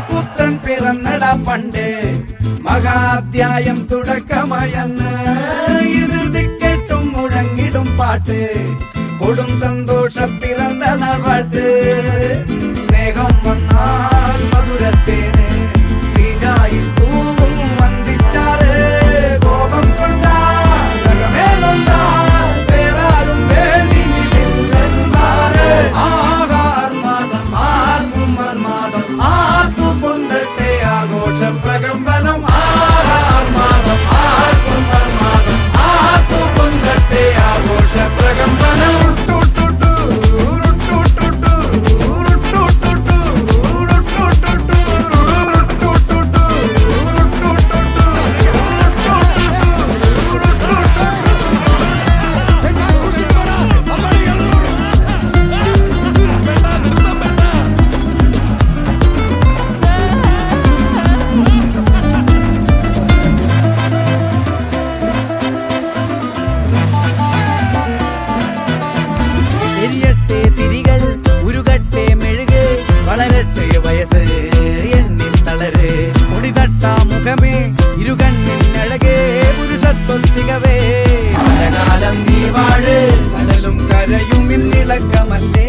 പുത്തൻ പിറന്നട പണ്ട് മഹാധ്യായം തുടക്കമായെന്ന് ഇറുതി കേട്ടും മുഴങ്ങിടും പാട്ട് കൊടും സന്തോഷ പിറന്ന നാൾ വാഴ്ത്ത് സ്നേഹം വന്നാൽ മധുരത്തേന് തീഞ്ഞായി തൂവും വന്ദിച്ചാറ് കോപം കൊണ്ടാൽ വേറാരും വേണ്ടിയില്ലെന്മാര് ആഹാർമാദം ആർക്കും മർമാദം ആർക്കു പൊന്തട്ടെ ആഘോഷ പ്രകമ്പനം ആഹാർമാദം ആർക്കും മർമാദം ആർക്കു പൊന്തട്ടെ ആഘോഷ പ്രകമ്പനം എരിയട്ടെ തിരികൾ ഉരുകട്ടെ മെഴുക് വളരട്ടെ വയസ്സ് എണ്ണിൽ തളര് പൊടിതട്ടാ മുഖമേ ഇരുകണ്ണിനഴകേ പുരുഷത്വത്തികവേ പലകാലം നീ വാഴ് കടലും കരയും ഇന്നിളക്കമല്ലേ